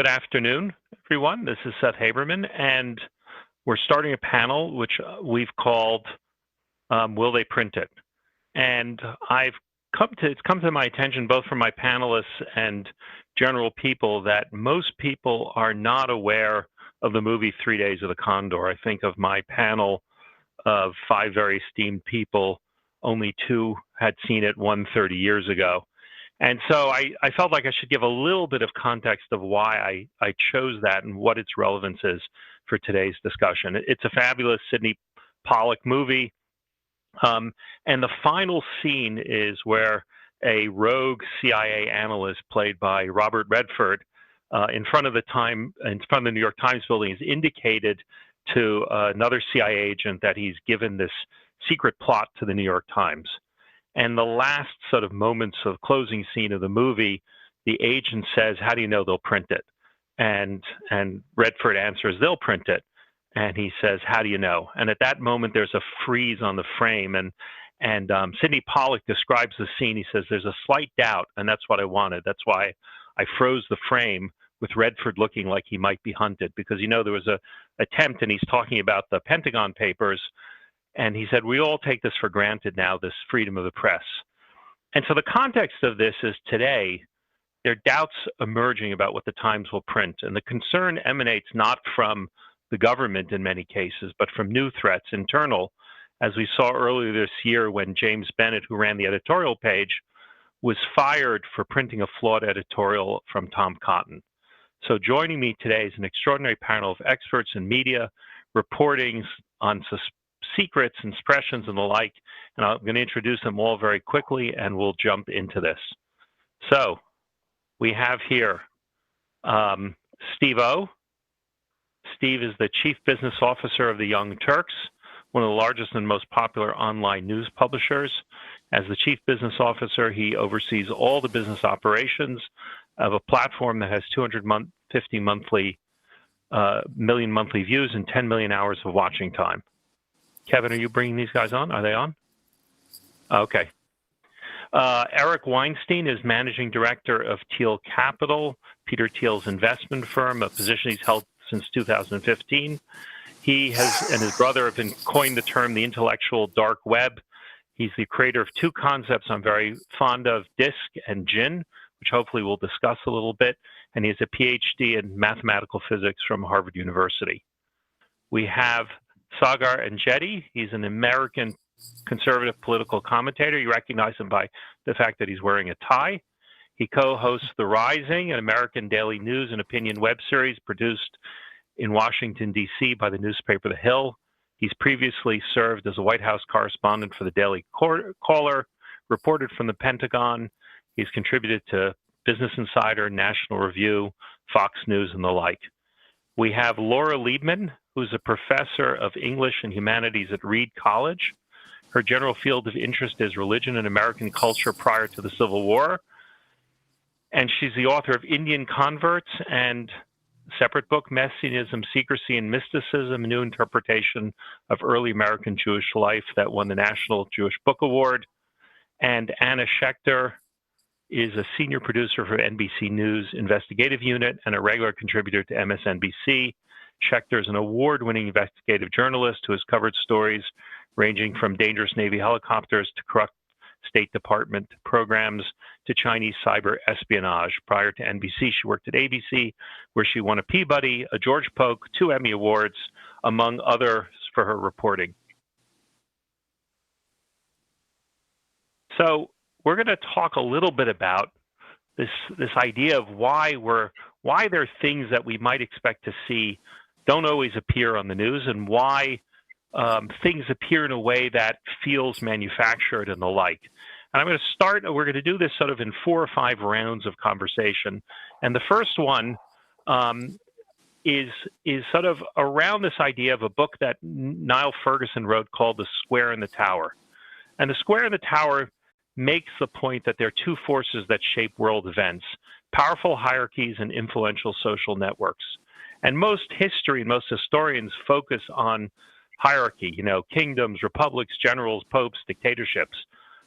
Good afternoon, everyone. This is Seth Haberman, and we're starting a panel which we've called Will They Print It? And it's come to my attention, both from my panelists and general people, that most people are not aware of the movie 3 Days of the Condor. I think of my panel of 5 very esteemed people, only 2 had seen it, 30 years ago. And so I felt like I should give a little bit of context of why I chose that and what its relevance is for today's discussion. It's a fabulous Sydney Pollack movie. And the final scene is where a rogue CIA analyst played by Robert Redford in front of the New York Times building is indicated to another CIA agent that he's given this secret plot to the New York Times. And the last sort of moments of closing scene of the movie, the agent says, "How do you know they'll print it?" And Redford answers, "They'll print it." And he says, "How do you know?" And at that moment, there's a freeze on the frame. And Sydney Pollack describes the scene. He says, "There's a slight doubt, and that's what I wanted. That's why I froze the frame with Redford looking like he might be hunted." Because, there was a attempt, and he's talking about the Pentagon Papers. And he said, we all take this for granted now, this freedom of the press. And so the context of this is today, there are doubts emerging about what the Times will print. And the concern emanates not from the government in many cases, but from new threats, internal, as we saw earlier this year when James Bennett, who ran the editorial page, was fired for printing a flawed editorial from Tom Cotton. So joining me today is an extraordinary panel of experts in media, reporting on secrets and suppressions and the like, and I'm going to introduce them all very quickly, and we'll jump into this. So we have here Steve O. Steve is the Chief Business Officer of the Young Turks, one of the largest and most popular online news publishers. As the Chief Business Officer, he oversees all the business operations of a platform that has 250 million monthly views and 10 million hours of watching time. Kevin, are you bringing these guys on? Are they on? Okay. Eric Weinstein is Managing Director of Thiel Capital, Peter Thiel's investment firm, a position he's held since 2015. He and his brother have been coined the term the intellectual dark web. He's the creator of 2 concepts I'm very fond of, DISC and GIN, which hopefully we'll discuss a little bit. And he has a PhD in mathematical physics from Harvard University. We have Saagar Enjeti. He's an American conservative political commentator. You recognize him by the fact that he's wearing a tie. He co-hosts The Rising, an American daily news and opinion web series produced in Washington, D.C. by the newspaper The Hill. He's previously served as a White House correspondent for the Daily Caller, reported from the Pentagon. He's contributed to Business Insider, National Review, Fox News, and the like. We have Laura Leibman, who's a professor of English and Humanities at Reed College. Her general field of interest is religion and American culture prior to the Civil War. And she's the author of Indian Converts and a separate book, Messianism, Secrecy, and Mysticism, a new interpretation of early American Jewish life, that won the National Jewish Book Award. And Anna Schecter is a senior producer for NBC News Investigative Unit and a regular contributor to MSNBC. Schecter is an award-winning investigative journalist who has covered stories ranging from dangerous Navy helicopters to corrupt State Department programs to Chinese cyber espionage. Prior to NBC, she worked at ABC, where she won a Peabody, a George Polk, 2 Emmy Awards, among others, for her reporting. So we're going to talk a little bit about this idea of why there are things that we might expect to see don't always appear on the news, and why things appear in a way that feels manufactured and the like. And I'm going to start, we're going to do this sort of in 4 or 5 rounds of conversation. And the first one is sort of around this idea of a book that Niall Ferguson wrote called The Square and the Tower. And The Square and the Tower makes the point that there are 2 forces that shape world events: powerful hierarchies and influential social networks. And most history, most historians focus on hierarchy, kingdoms, republics, generals, popes, dictatorships.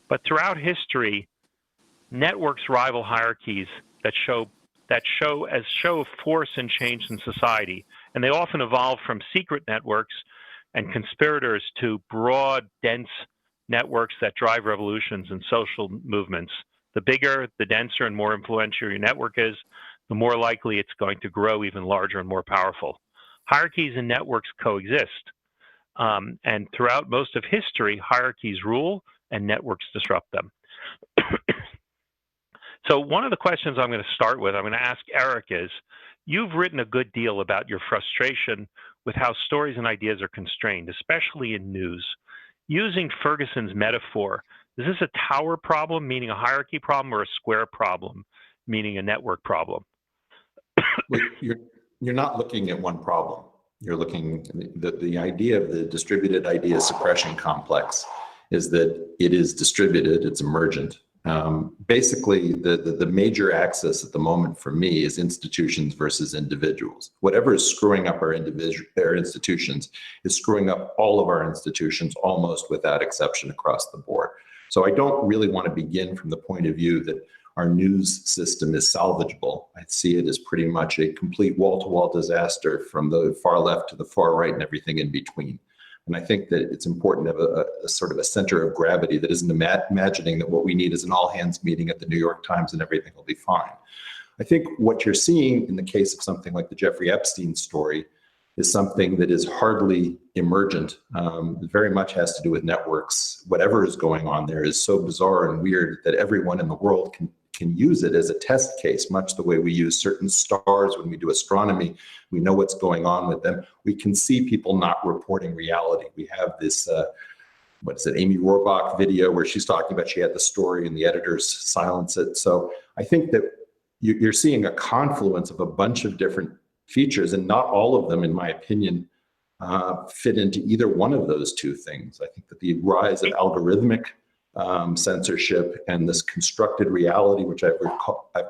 But throughout history, networks rival hierarchies that that show of force and change in society. And they often evolve from secret networks and conspirators to broad, dense networks that drive revolutions and social movements. The bigger, the denser, and more influential your network is, the more likely it's going to grow even larger and more powerful. Hierarchies and networks coexist. And throughout most of history, hierarchies rule and networks disrupt them. So one of the questions I'm going to start with, I'm going to ask Eric is, you've written a good deal about your frustration with how stories and ideas are constrained, especially in news. Using Ferguson's metaphor, is this a tower problem, meaning a hierarchy problem, or a square problem, meaning a network problem? Well, you're not looking at one problem. You're looking, the idea of the distributed idea suppression complex is that it is distributed, it's emergent. Basically, the major axis at the moment for me is institutions versus individuals. Whatever is screwing up our institutions is screwing up all of our institutions almost without exception across the board. So I don't really want to begin from the point of view that our news system is salvageable. I see it as pretty much a complete wall-to-wall disaster from the far left to the far right and everything in between. And I think that it's important to have a sort of a center of gravity that isn't imagining that what we need is an all-hands meeting at the New York Times and everything will be fine. I think what you're seeing in the case of something like the Jeffrey Epstein story is something that is hardly emergent. It very much has to do with networks. Whatever is going on there is so bizarre and weird that everyone in the world can use it as a test case, much the way we use certain stars when we do astronomy. We know what's going on with them. We can see people not reporting reality. We have this, Amy Rohrbach video where she's talking about she had the story and the editors silence it. So I think that you're seeing a confluence of a bunch of different features, and not all of them, in my opinion, fit into either one of those two things. I think that the rise of algorithmic censorship and this constructed reality, which I've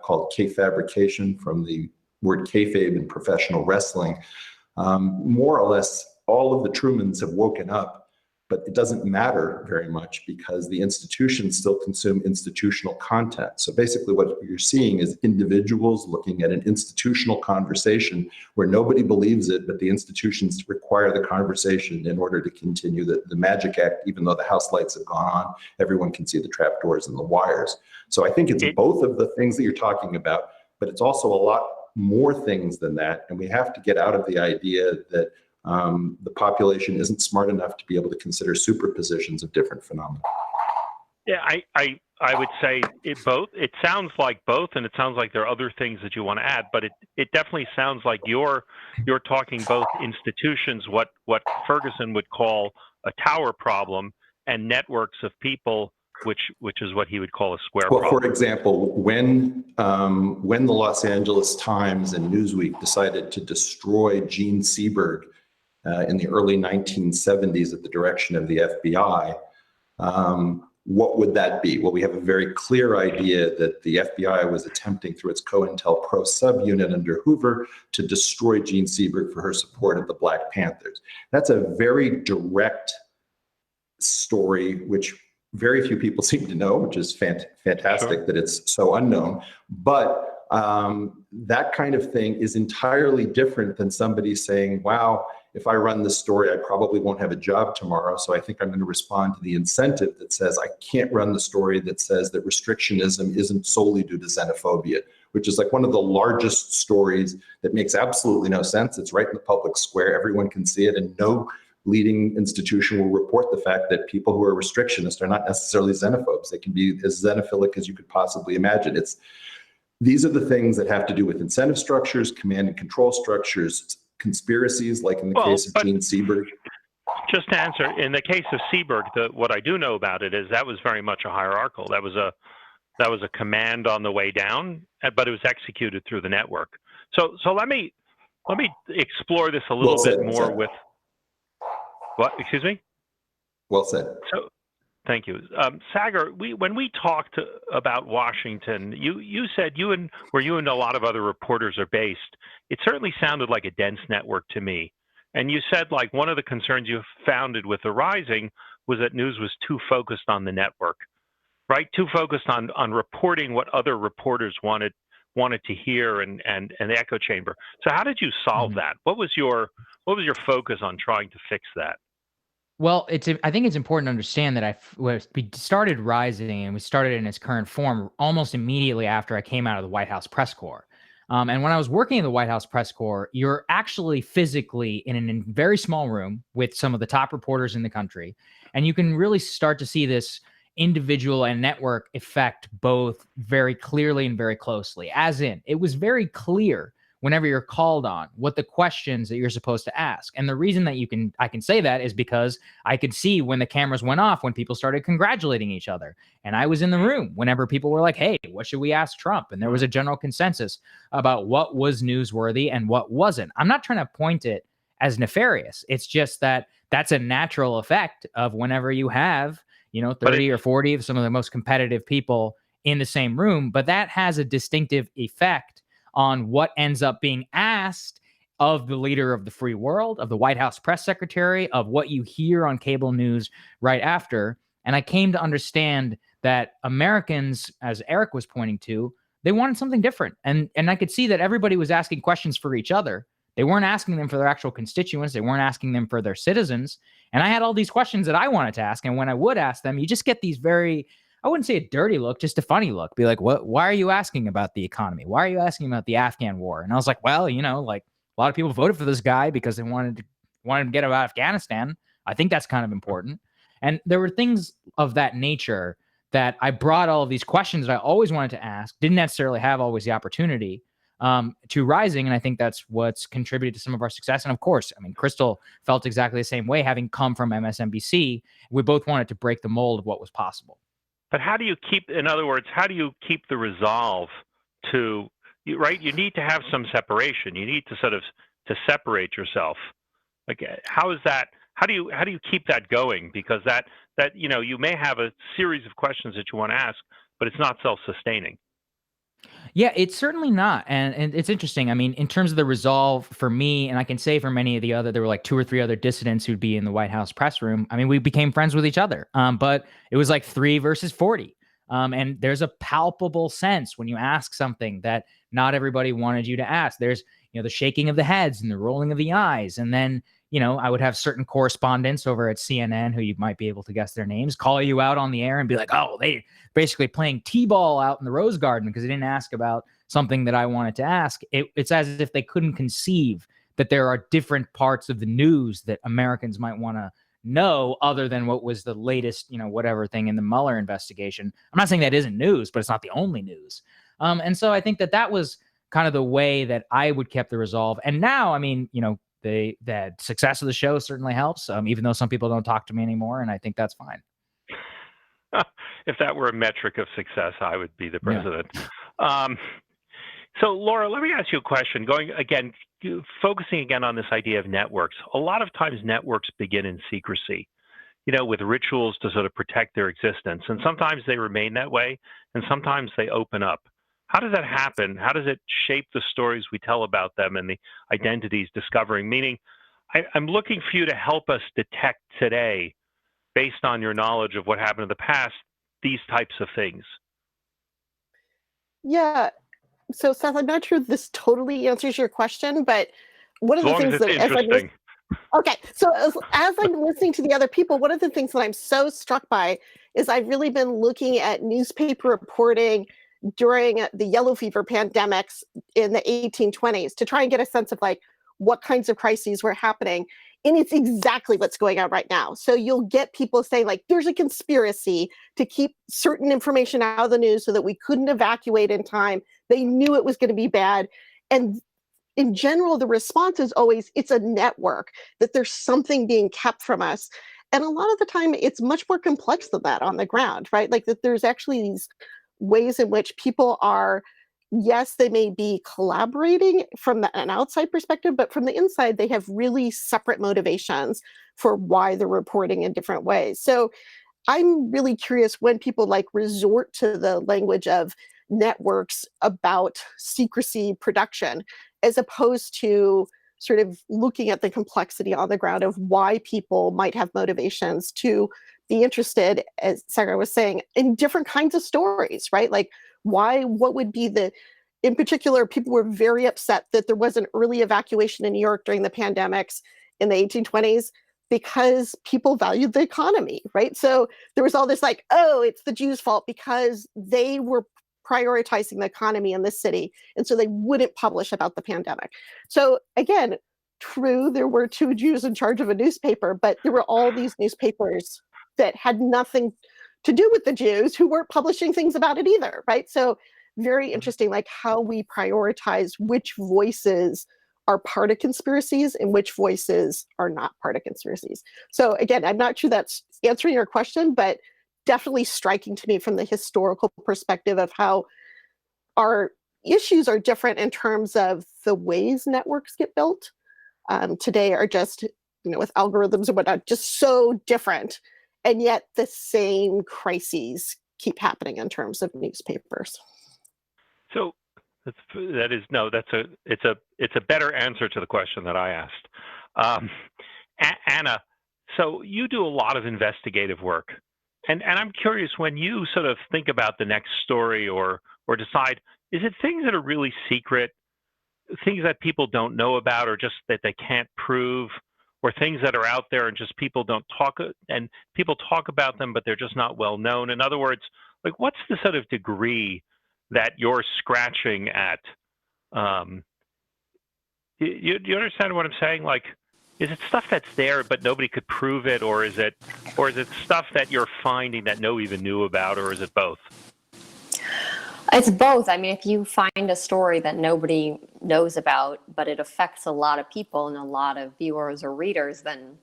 called K-fabrication from the word kayfabe in professional wrestling, more or less all of the Trumans have woken up, but it doesn't matter very much because the institutions still consume institutional content. So basically what you're seeing is individuals looking at an institutional conversation where nobody believes it, but the institutions require the conversation in order to continue the magic act. Even though the house lights have gone on, everyone can see the trapdoors and the wires. So I think it's both of the things that you're talking about, but it's also a lot more things than that. And we have to get out of the idea that the population isn't smart enough to be able to consider superpositions of different phenomena. Yeah, I would say both. It sounds like both, and it sounds like there are other things that you want to add, but it definitely sounds like you're talking both institutions, what Ferguson would call a tower problem, and networks of people, which is what he would call a square problem. For example, when the Los Angeles Times and Newsweek decided to destroy Gene Seberg in the early 1970s at the direction of the FBI, what would that be? Well, we have a very clear idea that the FBI was attempting through its COINTELPRO subunit under Hoover to destroy Gene Seberg for her support of the Black Panthers. That's a very direct story, which very few people seem to know, which is fantastic Sure. that it's so unknown. But that kind of thing is entirely different than somebody saying, wow, if I run this story, I probably won't have a job tomorrow. So I think I'm going to respond to the incentive that says I can't run the story that says that restrictionism isn't solely due to xenophobia, which is like one of the largest stories that makes absolutely no sense. It's right in the public square. Everyone can see it, and no leading institution will report the fact that people who are restrictionists are not necessarily xenophobes. They can be as xenophilic as you could possibly imagine. These are the things that have to do with incentive structures, command and control structures, conspiracies, like in the case of Gene Seberg. Just to answer, in the case of Seberg, what I do know about it is that was very much a hierarchical. That was a command on the way down, but it was executed through the network. So let me explore this a little bit more with what? Excuse me? Well said. So, thank you. Saagar, when we talked about Washington, you said where you and a lot of other reporters are based, it certainly sounded like a dense network to me. And you said like one of the concerns you founded with the Rising was that news was too focused on the network, right? Too focused on reporting what other reporters wanted wanted to hear and the echo chamber. So how did you solve that? What was your focus on trying to fix that? Well, I think it's important to understand that we started Rising, and we started in its current form almost immediately after I came out of the White House press corps. And when I was working in the White House press corps, you're actually physically in a very small room with some of the top reporters in the country. And you can really start to see this individual and network effect both very clearly and very closely. As in, it was very clear whenever you're called on what the questions that you're supposed to ask. And the reason that I can say that is because I could see when the cameras went off, when people started congratulating each other. And I was in the room whenever people were like, hey, what should we ask Trump? And there was a general consensus about what was newsworthy and what wasn't. I'm not trying to point it as nefarious. It's just that that's a natural effect of whenever you have, 30 or 40 of some of the most competitive people in the same room. But that has a distinctive effect on what ends up being asked of the leader of the free world, of the White House press secretary, of what you hear on cable news right after. And I came to understand that Americans, as Eric was pointing to, they wanted something different. And I could see that everybody was asking questions for each other. They weren't asking them for their actual constituents. They weren't asking them for their citizens. And I had all these questions that I wanted to ask. And when I would ask them, you just get these I wouldn't say a dirty look, just a funny look. Be like, why are you asking about the economy? Why are you asking about the Afghan war? And I was like, well, like a lot of people voted for this guy because they wanted to get out of Afghanistan. I think that's kind of important. And there were things of that nature that I brought all of these questions that I always wanted to ask, didn't necessarily have always the opportunity to Rising. And I think that's what's contributed to some of our success. And of course, I mean, Krystal felt exactly the same way, having come from MSNBC. We both wanted to break the mold of what was possible. But how do you keep the resolve to, right? You need to have some separation. You need to to separate yourself. Like, how is that? How do you keep that going? Because that you may have a series of questions that you want to ask, but it's not self-sustaining. Yeah, it's certainly not. And it's interesting. I mean, in terms of the resolve for me, and I can say for many of there were like 2 or 3 other dissidents who'd be in the White House press room. I mean, we became friends with each other. But it was like 3 versus 40. And there's a palpable sense when you ask something that not everybody wanted you to ask. There's, the shaking of the heads and the rolling of the eyes. And then, I would have certain correspondents over at CNN who you might be able to guess their names, call you out on the air and be like, oh, they basically playing T-ball out in the Rose Garden because they didn't ask about something that I wanted to ask. It's as if they couldn't conceive that there are different parts of the news that Americans might want to know other than what was the latest, whatever thing in the Mueller investigation. I'm not saying that isn't news, but it's not the only news. And so I think that was kind of the way that I would keep the resolve. And now, I mean, the success of the show certainly helps, even though some people don't talk to me anymore, and I think that's fine. If that were a metric of success, I would be the president. Yeah. So, Laura, let me ask you a question. Focusing again on this idea of networks. A lot of times networks begin in secrecy, with rituals to sort of protect their existence. And sometimes they remain that way, and sometimes they open up. How does that happen? How does it shape the stories we tell about them and the identities discovering? Meaning, I'm looking for you to help us detect today, based on your knowledge of what happened in the past, these types of things. Yeah. So, Seth, I'm not sure this totally answers your question, but one of the things that interesting. As I'm listening to the other people, one of the things that I'm so struck by is I've really been looking at newspaper reporting during the yellow fever pandemics in the 1820s to try and get a sense of like what kinds of crises were happening. And it's exactly what's going on right now. So you'll get people saying like, there's a conspiracy to keep certain information out of the news so that we couldn't evacuate in time. They knew it was going to be bad. And in general, the response is always, it's a network, that there's something being kept from us. And a lot of the time, it's much more complex than that on the ground, right? Like that there's actually these ways in which people are, yes, they may be collaborating from an outside perspective, but from the inside, they have really separate motivations for why they're reporting in different ways. So I'm really curious when people like resort to the language of networks about secrecy production, as opposed to sort of looking at the complexity on the ground of why people might have motivations to be interested, as Saagar was saying, in different kinds of stories, right? Like what would be in particular, people were very upset that there was an early evacuation in New York during the pandemics in the 1820s because people valued the economy, right? So there was all this like, oh, it's the Jews' fault because they were prioritizing the economy in this city. And so they wouldn't publish about the pandemic. So again, true, there were 2 Jews in charge of a newspaper, but there were all these newspapers that had nothing to do with the Jews who weren't publishing things about it either, right? So very interesting, like how we prioritize which voices are part of conspiracies and which voices are not part of conspiracies. So again, I'm not sure that's answering your question, but definitely striking to me from the historical perspective of how our issues are different in terms of the ways networks get built. Today are just, with algorithms and whatnot, just so different. And yet the same crises keep happening in terms of newspapers. So it's a better answer to the question that I asked. Anna, so you do a lot of investigative work, and I'm curious, when you sort of think about the next story or decide, is it things that are really secret, things that people don't know about, or just that they can't prove, or things that are out there and just people don't talk, and people talk about them, but they're just not well known? In other words, like, what's the sort of degree that you're scratching at? You understand what I'm saying? Like, is it stuff that's there but nobody could prove it, or is it stuff that you're finding that nobody even knew about, or is it both? It's both. I mean, if you find a story that nobody knows about, but it affects a lot of people and a lot of viewers or readers, then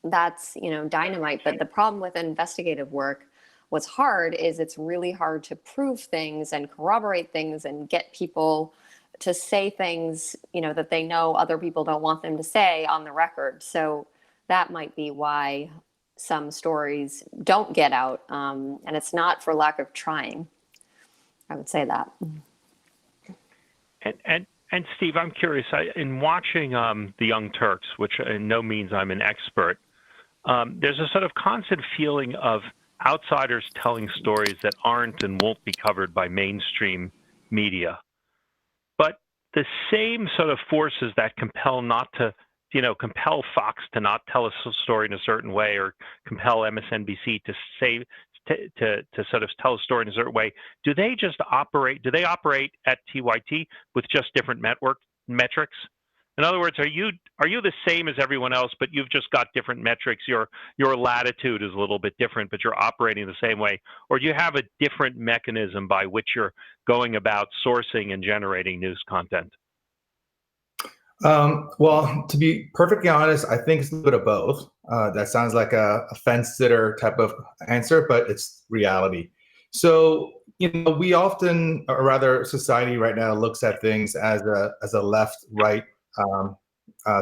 that's, dynamite. But the problem with investigative work, what's hard is it's really hard to prove things and corroborate things and get people to say things, that they know other people don't want them to say on the record. So that might be why some stories don't get out. And it's not for lack of trying. I would say that. And Steve, I'm curious, in watching The Young Turks, which in no means I'm an expert, there's a sort of constant feeling of outsiders telling stories that aren't and won't be covered by mainstream media. But the same sort of forces that compel Fox to not tell a story in a certain way, or compel MSNBC to say, to sort of tell a story in a certain way, do they operate at TYT with just different network metrics? In other words, are you the same as everyone else, but you've just got different metrics? Your latitude is a little bit different, but you're operating the same way. Or do you have a different mechanism by which you're going about sourcing and generating news content? Well, to be perfectly honest, I think it's a little bit of both. That sounds like a fence-sitter type of answer, but it's reality. So, we often, or rather society right now, looks at things as a left-right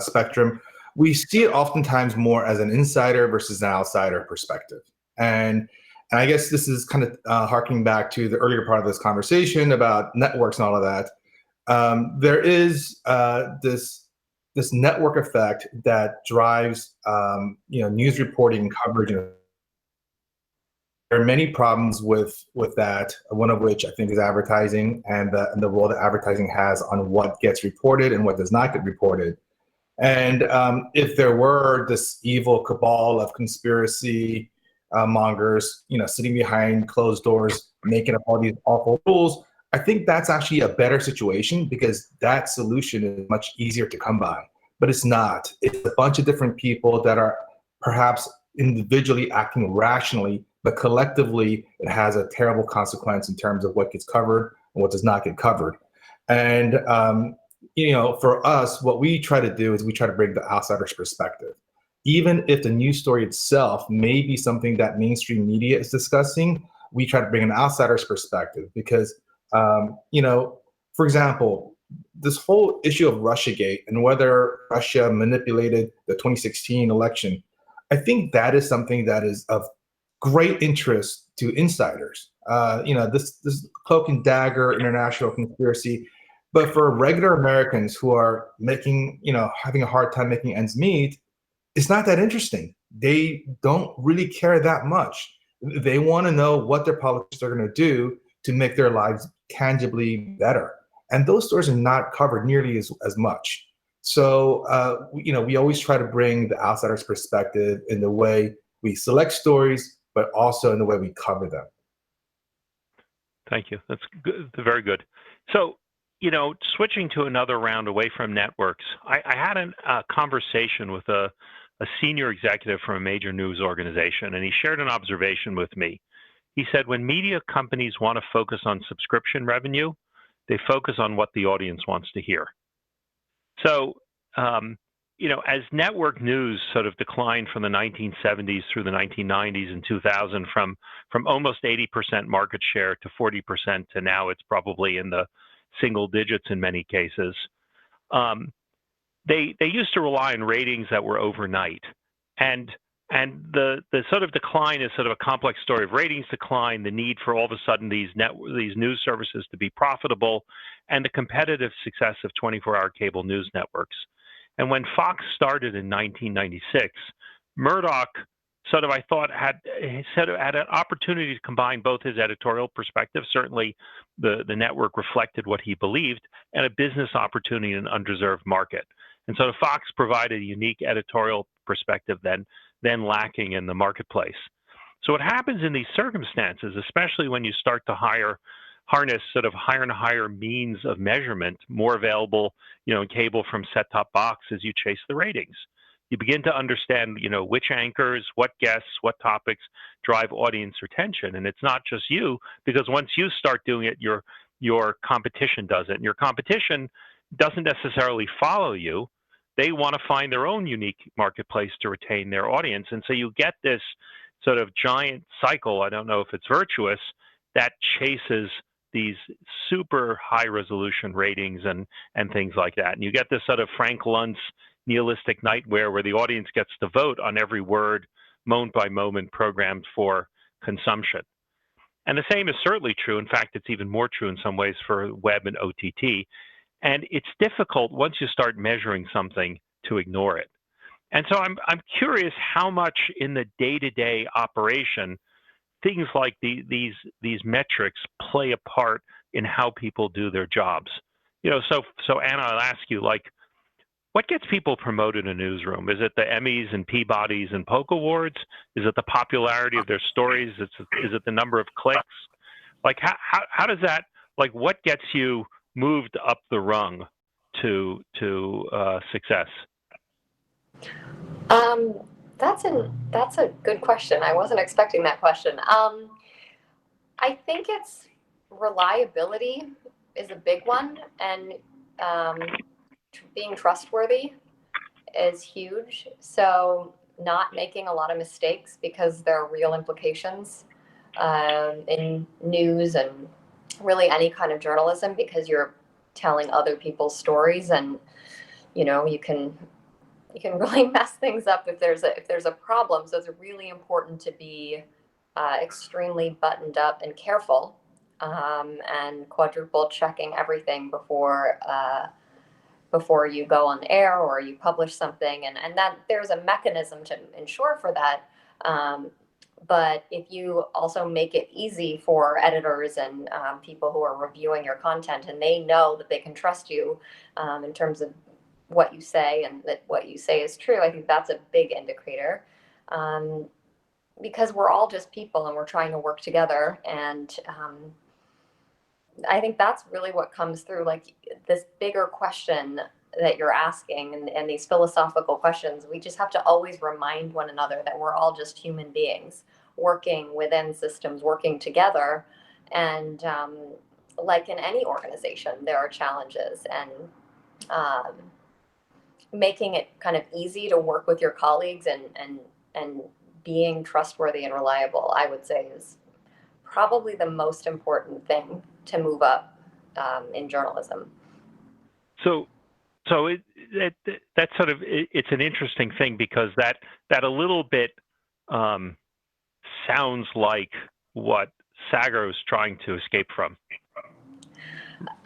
spectrum. We see it oftentimes more as an insider versus an outsider perspective. And I guess this is kind of harking back to the earlier part of this conversation about networks and all of that. There is this network effect that drives news reporting and coverage. There are many problems with that. One of which I think is advertising and the role that advertising has on what gets reported and what does not get reported. And if there were this evil cabal of conspiracy mongers, sitting behind closed doors, making up all these awful rules, I think that's actually a better situation, because that solution is much easier to come by. But it's not. It's a bunch of different people that are perhaps individually acting rationally, but collectively it has a terrible consequence in terms of what gets covered and what does not get covered. And for us, what we try to do is we try to bring the outsider's perspective. Even if the news story itself may be something that mainstream media is discussing, we try to bring an outsider's perspective, because for example, this whole issue of Russiagate and whether Russia manipulated the 2016 election, I think that is something that is of great interest to insiders. This cloak and dagger international conspiracy, but for regular Americans who are having a hard time making ends meet, it's not that interesting. They don't really care that much. They want to know what their politicians are going to do to make their lives tangibly better. and those stories are not covered nearly as much. So, we always try to bring the outsider's perspective in the way we select stories, but also in the way we cover them. Thank you. That's good. Very good. So, switching to another round away from networks, I had a conversation with a senior executive from a major news organization, and he shared an observation with me. He said, when media companies want to focus on subscription revenue, they focus on what the audience wants to hear. So, as network news sort of declined from the 1970s through the 1990s and 2000 from almost 80% market share to 40% to now it's probably in the single digits in many cases. They used to rely on ratings that were overnight, and the sort of decline is sort of a complex story of ratings decline, the need for all of a sudden these news services to be profitable, and the competitive success of 24-hour cable news networks. And when Fox started in 1996, Murdoch sort of, I thought, had an opportunity to combine both his editorial perspective, certainly the network reflected what he believed, and a business opportunity in an undeserved market. And so Fox provided a unique editorial perspective then lacking in the marketplace. So what happens in these circumstances, especially when you start to harness sort of higher and higher means of measurement, more available, in cable from set-top box, as you chase the ratings. You begin to understand, which anchors, what guests, what topics drive audience retention. And it's not just you, because once you start doing it, your competition does it. And your competition doesn't necessarily follow you. They want to find their own unique marketplace to retain their audience. And so you get this sort of giant cycle, I don't know if it's virtuous, that chases these super high resolution ratings and things like that. And you get this sort of Frank Luntz nihilistic nightmare where the audience gets to vote on every word, moment by moment, programmed for consumption. And the same is certainly true. In fact, it's even more true in some ways for web and OTT. And it's difficult once you start measuring something to ignore it. And so I'm curious how much in the day-to-day operation things like these metrics play a part in how people do their jobs. So Anna, I'll ask you, what gets people promoted in a newsroom? Is it the Emmys and Peabodys and Polk Awards? Is it the popularity of their stories? Is it the number of clicks? How does that, what gets you moved up the rung to success? That's a good question. I wasn't expecting that question. I think it's reliability is a big one, and being trustworthy is huge. So not making a lot of mistakes, because there are real implications in news and really any kind of journalism, because you're telling other people's stories, and you can really mess things up if there's a problem. So it's really important to be extremely buttoned up and careful, and quadruple checking everything before you go on air or you publish something, and that there's a mechanism to ensure for that. But if you also make it easy for editors and people who are reviewing your content, and they know that they can trust you in terms of what you say, and that what you say is true, I think that's a big indicator, because we're all just people and we're trying to work together. And I think that's really what comes through, this bigger question that you're asking, and these philosophical questions. We just have to always remind one another that we're all just human beings working within systems, working together. And like in any organization, there are challenges, and making it kind of easy to work with your colleagues and being trustworthy and reliable, I would say, is probably the most important thing to move up in journalism. So that's sort of, it's an interesting thing, because that a little bit sounds like what Saagar was trying to escape from.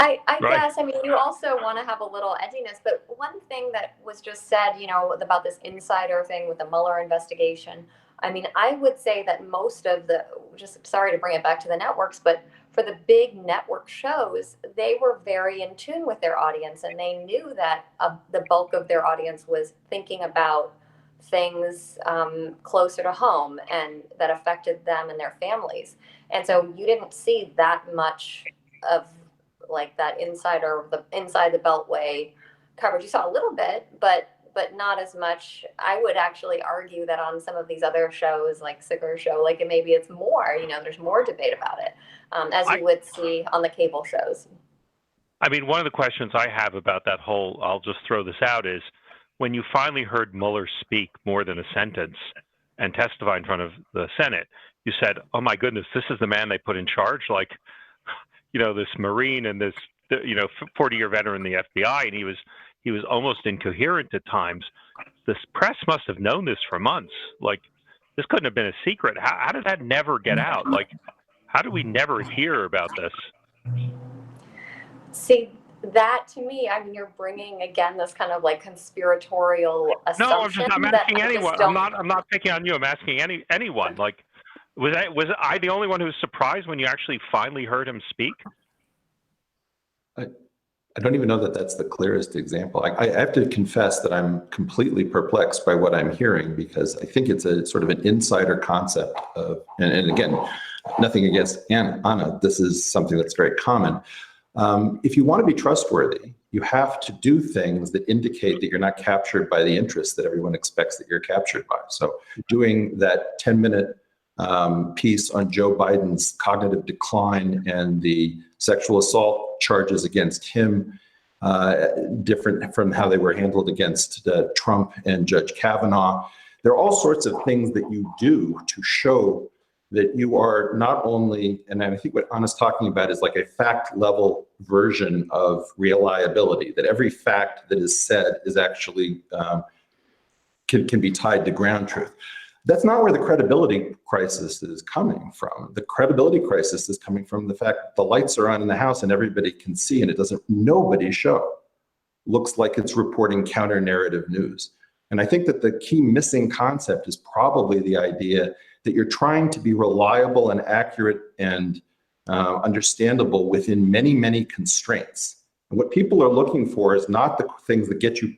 I right? guess, you also want to have a little edginess, but one thing that was just said, about this insider thing with the Mueller investigation, I would say that most of just sorry to bring it back to the networks, but for the big network shows, they were very in tune with their audience, and they knew that the bulk of their audience was thinking about things closer to home and that affected them and their families. And so you didn't see that much of like that inside the beltway coverage. You saw a little bit, but not as much. I would actually argue that on some of these other shows, like Saagar show, like maybe it's more, there's more debate about it, as you would see on the cable shows. I mean, one of the questions I have about that whole, I'll just throw this out, is when you finally heard Mueller speak more than a sentence and testify in front of the Senate, you said, oh my goodness, this is the man they put in charge? Like, this Marine and this, 40-year veteran in the FBI, and he was almost incoherent at times. This press must have known this for months. Like, this couldn't have been a secret. How did that never get out? Like, how did we never hear about this? See, that to me, I mean, you're bringing again this kind of like conspiratorial assumption. No, I'm asking anyone. I'm not picking on you. I'm asking anyone. Like, was I the only one who was surprised when you actually finally heard him speak? I don't even know that that's the clearest example. I have to confess that I'm completely perplexed by what I'm hearing, because I think it's a sort of an insider concept of, and again, nothing against Anna, this is something that's very common. If you want to be trustworthy, you have to do things that indicate that you're not captured by the interests that everyone expects that you're captured by. So doing that 10-minute piece on Joe Biden's cognitive decline and the sexual assault charges against him, different from how they were handled against Trump and Judge Kavanaugh. There are all sorts of things that you do to show that you are not only, and I think what Anna's talking about is like a fact level version of reliability, that every fact that is said is actually can be tied to ground truth. That's not where the credibility crisis is coming from. The credibility crisis is coming from the fact that the lights are on in the house and everybody can see, and nobody show looks like it's reporting counter narrative news. And I think that the key missing concept is probably the idea that you're trying to be reliable and accurate and understandable within many, many constraints. And what people are looking for is not the things that get you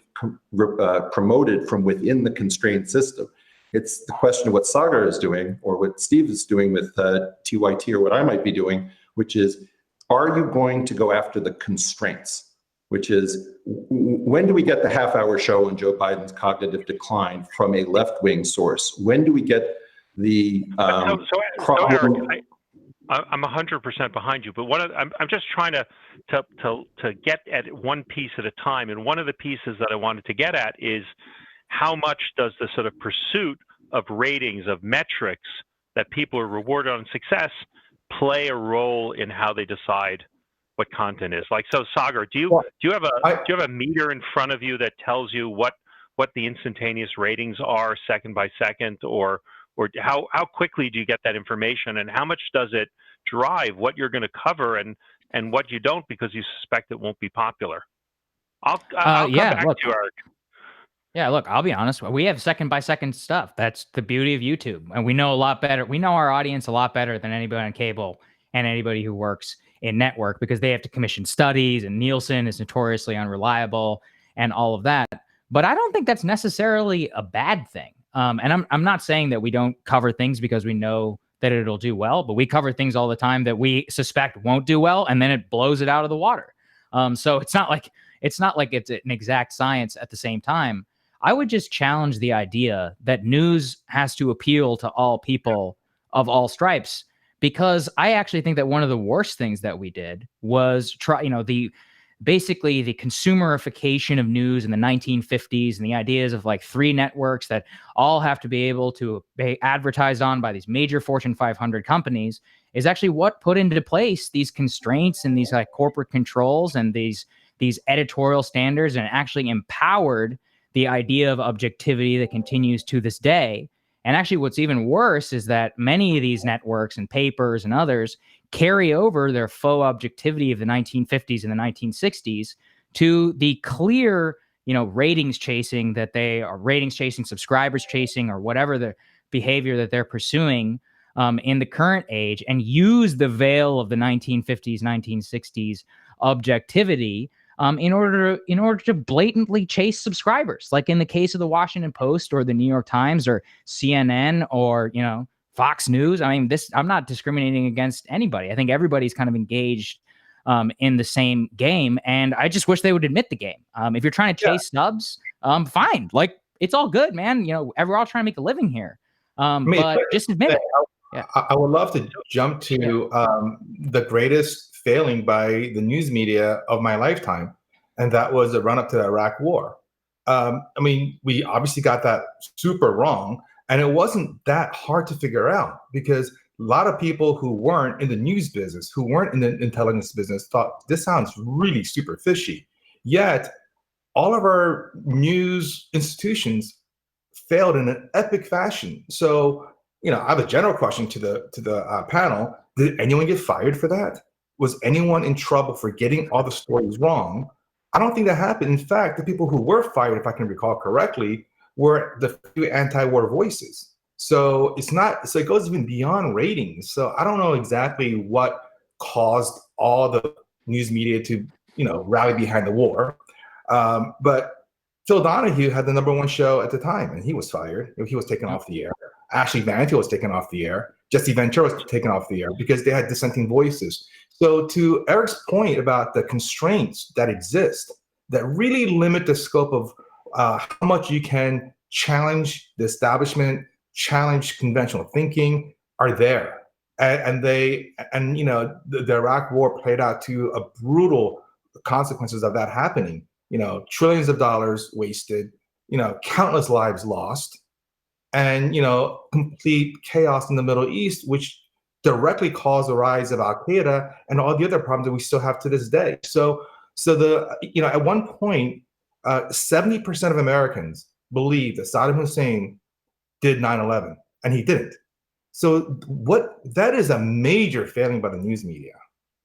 promoted from within the constraint system. It's the question of what Saagar is doing, or what Steve is doing with TYT, or what I might be doing, which is, are you going to go after the constraints? Which is, when do we get the half-hour show on Joe Biden's cognitive decline from a left-wing source? When do we get the problem? Eric, I'm 100% behind you, but I'm just trying to get at one piece at a time. And one of the pieces that I wanted to get at is, how much does the sort of pursuit of ratings, of metrics that people are rewarded on success, play a role in how they decide what content is? Like, so Saagar, do you have a meter in front of you that tells you what the instantaneous ratings are second by second, or how quickly do you get that information, and how much does it drive what you're going to cover and what you don't, because you suspect it won't be popular? I'll come back to you, Eric. Yeah, look, I'll be honest. We have second by second stuff. That's the beauty of YouTube. And we know a lot better. We know our audience a lot better than anybody on cable and anybody who works in network, because they have to commission studies, and Nielsen is notoriously unreliable and all of that. But I don't think that's necessarily a bad thing. And I'm not saying that we don't cover things because we know that it'll do well, but we cover things all the time that we suspect won't do well, and then it blows it out of the water. So it's not like it's an exact science at the same time. I would just challenge the idea that news has to appeal to all people of all stripes, because I actually think that one of the worst things that we did was basically the consumerification of news in the 1950s, and the ideas of like 3 networks that all have to be able to be advertised on by these major Fortune 500 companies is actually what put into place these constraints and these like corporate controls and these editorial standards, and actually empowered the idea of objectivity that continues to this day. And actually, what's even worse is that many of these networks and papers and others carry over their faux objectivity of the 1950s and the 1960s to the clear, ratings chasing that they are, ratings chasing, subscribers chasing, or whatever the behavior that they're pursuing in the current age and use the veil of the 1950s, 1960s objectivity in order to blatantly chase subscribers, like in the case of the Washington Post or the New York Times or CNN or, you know, Fox News. I mean, I'm not discriminating against anybody. I think everybody's kind of engaged in the same game, and I just wish they would admit the game. If you're trying to chase subs, fine. Like, it's all good, man. You know, we're all trying to make a living here. But just admit it. Yeah. I would love to jump to the greatest failing by the news media of my lifetime, and that was the run-up to the Iraq War. I mean, we obviously got that super wrong, and it wasn't that hard to figure out because a lot of people who weren't in the news business, who weren't in the intelligence business, thought this sounds really super fishy. Yet, all of our news institutions failed in an epic fashion. So, you know, I have a general question to the panel. Did anyone get fired for that? Was anyone in trouble for getting all the stories wrong? I don't think that happened. In fact, the people who were fired, if I can recall correctly, were the few anti-war voices. So it goes even beyond ratings. So I don't know exactly what caused all the news media to, you know, rally behind the war. But Phil Donahue had the #1 show at the time, and he was fired. He was taken off the air. Ashley Manfield was taken off the air. Jesse Ventura was taken off the air because they had dissenting voices. So to Eric's point about the constraints that exist, that really limit the scope of how much you can challenge the establishment, challenge conventional thinking, are there. And you know, the Iraq War played out to a brutal consequences of that happening. You know, trillions of dollars wasted, you know, countless lives lost, and, you know, complete chaos in the Middle East, which directly caused the rise of Al-Qaeda and all the other problems that we still have to this day. So you know, at one point, 70% of Americans believe that Saddam Hussein did 9/11, and he didn't. So that is a major failing by the news media.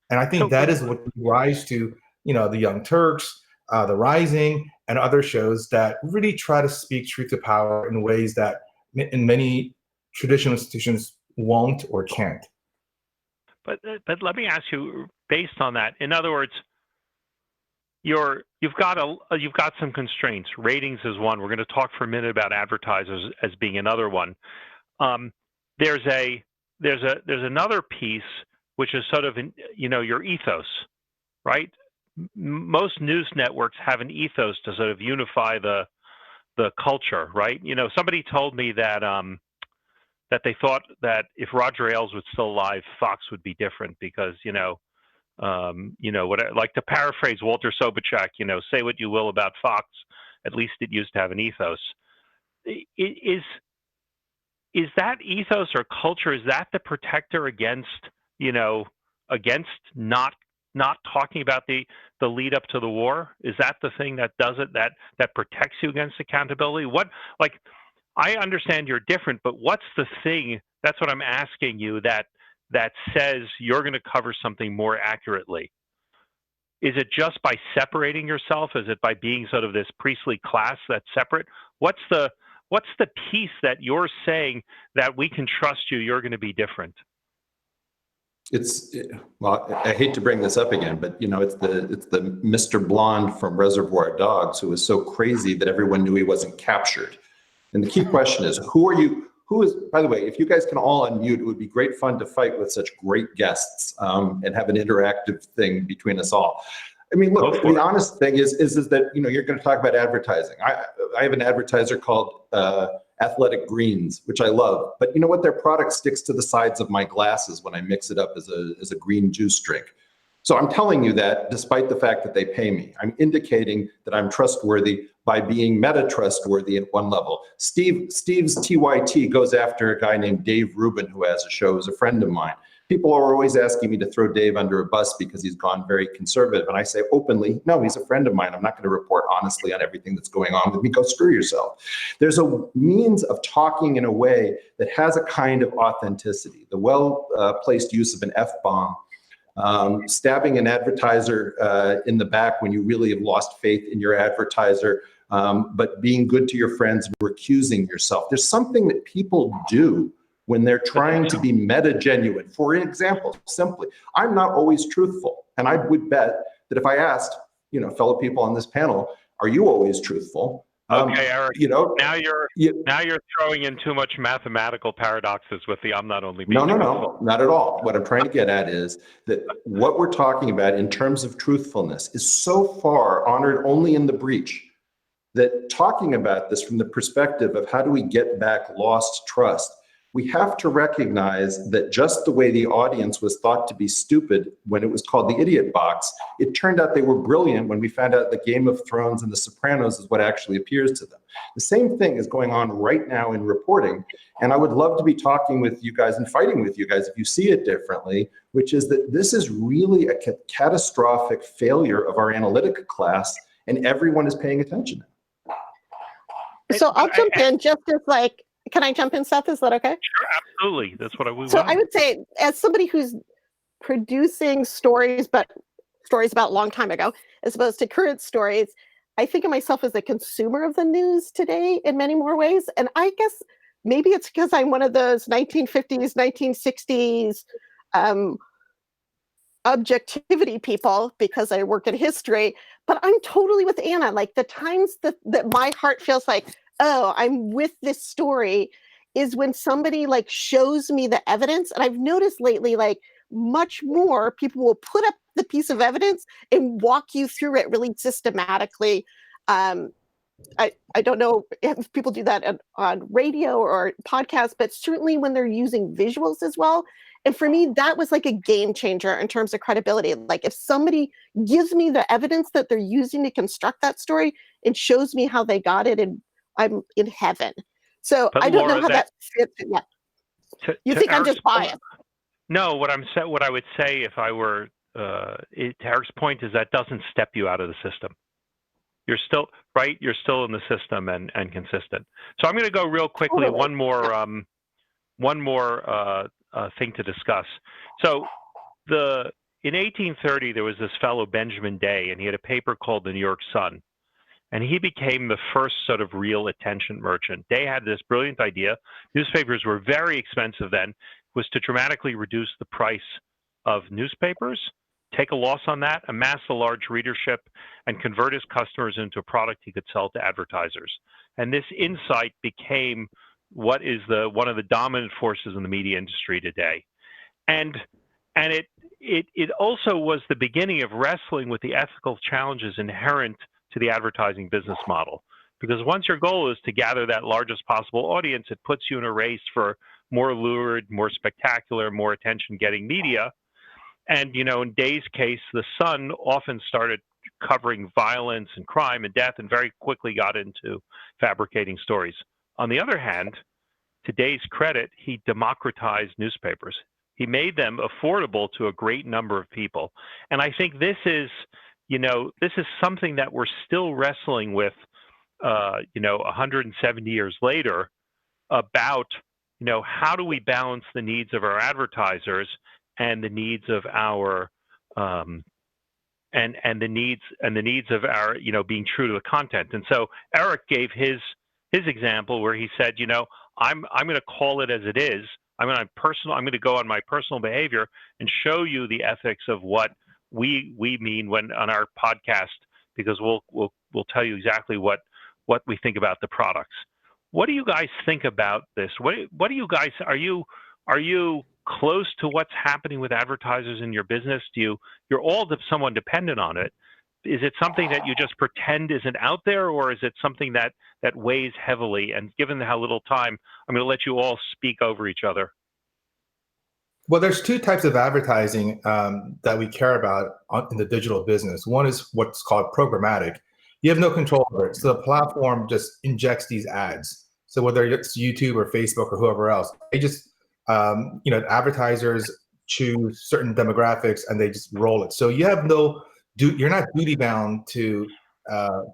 And I think that is what rise to, you know, the Young Turks, The Rising, and other shows that really try to speak truth to power in ways that in many traditional institutions won't or can't. But let me ask you, based on that, in other words, you've got some constraints. Ratings is one. We're going to talk for a minute about advertisers as being another one. There's another piece which is sort of, you know, your ethos, right? Most news networks have an ethos to sort of unify the culture, right? You know, somebody told me that that they thought that if Roger Ailes was still alive, Fox would be different because, you know, like to paraphrase Walter Sobchak, you know, say what you will about Fox, at least it used to have an ethos. Is that ethos or culture, is that the protector against, you know, against not talking about the lead up to the war? Is that the thing that does it, that protects you against accountability? What, like, I understand you're different, but what's the thing, that's what I'm asking you, that says you're going to cover something more accurately? Is it just by separating yourself? Is it by being sort of this priestly class that's separate? What's the piece that you're saying that we can trust you're going to be different? Well, I hate to bring this up again, but, you know, it's the Mr. Blonde from Reservoir Dogs who was so crazy that everyone knew he wasn't captured. And the key question is, who is, by the way, if you guys can all unmute, it would be great fun to fight with such great guests and have an interactive thing between us all. I mean, look, the honest thing is that, you know, you're going to talk about advertising. I have an advertiser called Athletic Greens, which I love, but you know what? Their product sticks to the sides of my glasses when I mix it up as a green juice drink. So I'm telling you that despite the fact that they pay me, I'm indicating that I'm trustworthy by being meta trustworthy at one level. Steve's TYT goes after a guy named Dave Rubin, who has a show, who's a friend of mine. People are always asking me to throw Dave under a bus because he's gone very conservative. And I say openly, no, he's a friend of mine. I'm not going to report honestly on everything that's going on with me. Go screw yourself. There's a means of talking in a way that has a kind of authenticity. The well-placed use of an F-bomb, stabbing an advertiser in the back when you really have lost faith in your advertiser, but being good to your friends and recusing yourself. There's something that people do when they're trying to be meta-genuine. For example, simply, I'm not always truthful. And I would bet that if I asked, fellow people on this panel, are you always truthful? Okay, Eric, now you're throwing in too much mathematical paradoxes with the I'm not only being truthful. No, not at all. What I'm trying to get at is that what we're talking about in terms of truthfulness is so far honored only in the breach that talking about this from the perspective of how do we get back lost trust, we have to recognize that just the way the audience was thought to be stupid when it was called the idiot box, it turned out they were brilliant when we found out the Game of Thrones and the Sopranos is what actually appears to them. The same thing is going on right now in reporting. And I would love to be talking with you guys and fighting with you guys if you see it differently, which is that this is really a catastrophic failure of our analytic class, and everyone is paying attention. So I'll jump in just as can I jump in, Seth? Is that okay? Sure, absolutely. That's what I would. So I would say, as somebody who's producing stories, but stories about a long time ago, as opposed to current stories, I think of myself as a consumer of the news today in many more ways. And I guess maybe it's because I'm one of those 1950s, 1960s objectivity people because I work in history. But I'm totally with Anna. Like the times that my heart feels like, oh, I'm with this story is when somebody shows me the evidence. And I've noticed lately, much more people will put up the piece of evidence and walk you through it really systematically. I don't know if people do that on radio or podcasts, but certainly when they're using visuals as well. And for me, that was like a game changer in terms of credibility. Like if somebody gives me the evidence that they're using to construct that story and shows me how they got it, and I'm in heaven. So but I don't Laura, know how that fits in yet. You think I'm just biased? No, what I would say if I were to Eric's point is that doesn't step you out of the system. You're still right. You're still in the system and consistent. So I'm going to go real quickly. Totally. One more thing to discuss. So in 1830 there was this fellow Benjamin Day, and he had a paper called the New York Sun, and he became the first sort of real attention merchant. Day had this brilliant idea. Newspapers were very expensive then. Was to dramatically reduce the price of newspapers, take a loss on that, amass a large readership, and convert his customers into a product he could sell to advertisers. And this insight became what is one of the dominant forces in the media industry today. And it also was the beginning of wrestling with the ethical challenges inherent to the advertising business model. Because once your goal is to gather that largest possible audience, it puts you in a race for more lurid, more spectacular, more attention-getting media. And, in Day's case, the Sun often started covering violence and crime and death and very quickly got into fabricating stories. On the other hand, to Day's credit, he democratized newspapers. He made them affordable to a great number of people. And I think this is something that we're still wrestling with, 170 years later about, how do we balance the needs of our advertisers and the needs of our and the needs of our being true to the content. And so Eric gave his example where he said, I'm going to call it as it is. I'm going to go on my personal behavior and show you the ethics of what we mean when on our podcast, because we'll tell you exactly what we think about the products. What do you guys think about this? What do you guys, are you close to what's happening with advertisers in your business? You're all somewhat dependent on it. Is it something that you just pretend isn't out there, or is it something that weighs heavily? And given how little time, I'm going to let you all speak over each other. Well, there's two types of advertising that we care about in the digital business. One is what's called programmatic. You have no control over it. So the platform just injects these ads. So whether it's YouTube or Facebook or whoever else, they just, advertisers choose certain demographics and they just roll it. So you have you're not duty bound to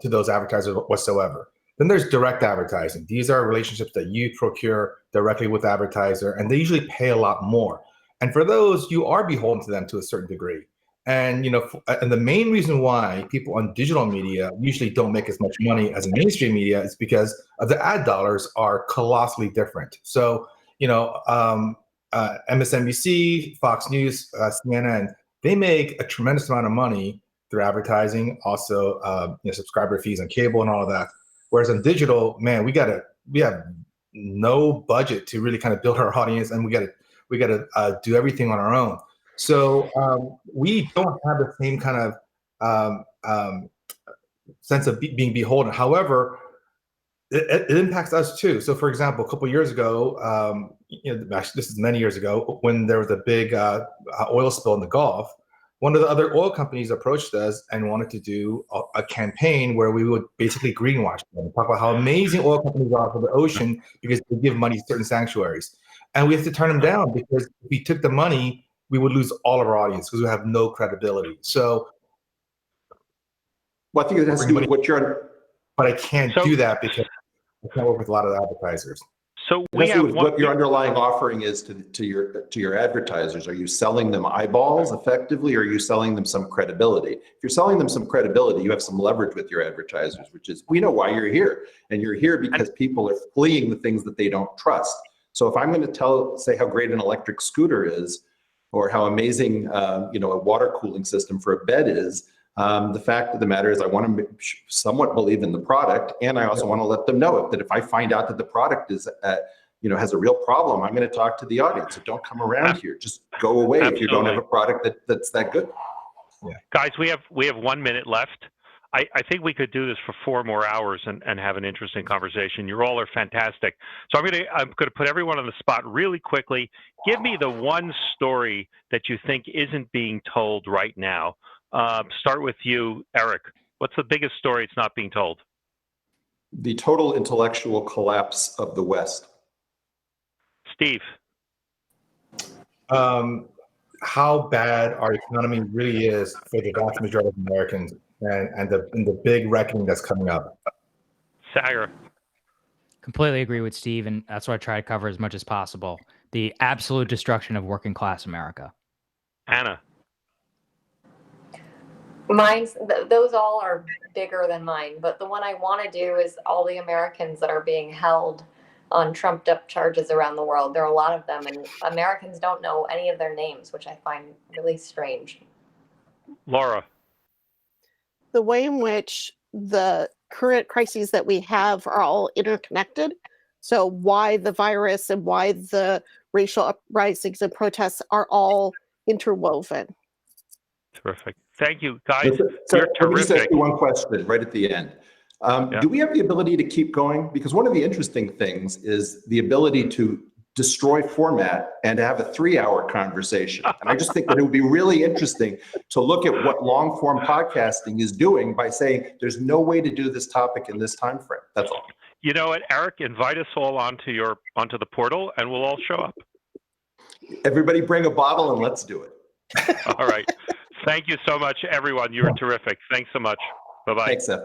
those advertisers whatsoever. Then there's direct advertising. These are relationships that you procure directly with the advertiser, and they usually pay a lot more. And for those, you are beholden to them to a certain degree. And and the main reason why people on digital media usually don't make as much money as in mainstream media is because of the ad dollars are colossally different. So MSNBC, Fox News, CNN, they make a tremendous amount of money through advertising, also subscriber fees on cable and all of that. Whereas on digital, man, we have no budget to really kind of build our audience, and we got to do everything on our own. So we don't have the same kind of sense of being beholden. However, it impacts us too. So, for example, a couple of years ago, actually, this is many years ago, when there was a big oil spill in the Gulf, one of the other oil companies approached us and wanted to do a campaign where we would basically greenwash them, talk about how amazing oil companies are for the ocean because they give money to certain sanctuaries. And we have to turn them down because if we took the money, we would lose all of our audience because we have no credibility. So, well, I think it has to do with what you're. But I can't do that because I can't work with a lot of advertisers. So we have what your underlying offering is to your advertisers. Are you selling them eyeballs effectively, or are you selling them some credibility? If you're selling them some credibility, you have some leverage with your advertisers, which is, we know why you're here, and you're here because people are fleeing the things that they don't trust. So if I'm going to say how great an electric scooter is, or how amazing a water cooling system for a bed is, the fact of the matter is I want to somewhat believe in the product, and I also want to let them know that if I find out that the product is has a real problem, I'm going to talk to the audience. So don't come around here. Just go away if you don't have a product that's that good. Yeah. Guys, we have 1 minute left. I think we could do this for 4 more hours and have an interesting conversation. You all are fantastic. So I'm gonna put everyone on the spot really quickly. Give me the one story that you think isn't being told right now. Start with you, Eric. What's the biggest story it's not being told? The total intellectual collapse of the West. Steve. How bad our economy really is for the vast majority of Americans, and the big reckoning that's coming up. Saagar. Completely agree with Steve, and that's what I try to cover as much as possible. The absolute destruction of working class America. Anna. Those all are bigger than mine, but the one I want to do is all the Americans that are being held on trumped up charges around the world. There are a lot of them, and Americans don't know any of their names, which I find really strange. Laura. The way in which the current crises that we have are all interconnected. So why the virus and why the racial uprisings and protests are all interwoven. Terrific. Thank you, guys. So You're let me just terrific. ask you one question right at the end. Do we have the ability to keep going? Because one of the interesting things is the ability to destroy format and to have a 3-hour conversation. And I just think that it would be really interesting to look at what long form podcasting is doing by saying there's no way to do this topic in this time frame. That's all. You know what, Eric? Invite us all onto the portal, and we'll all show up. Everybody bring a bottle and let's do it. All right. Thank you so much, everyone. You were terrific. Thanks so much. Bye-bye. Thanks, Seth.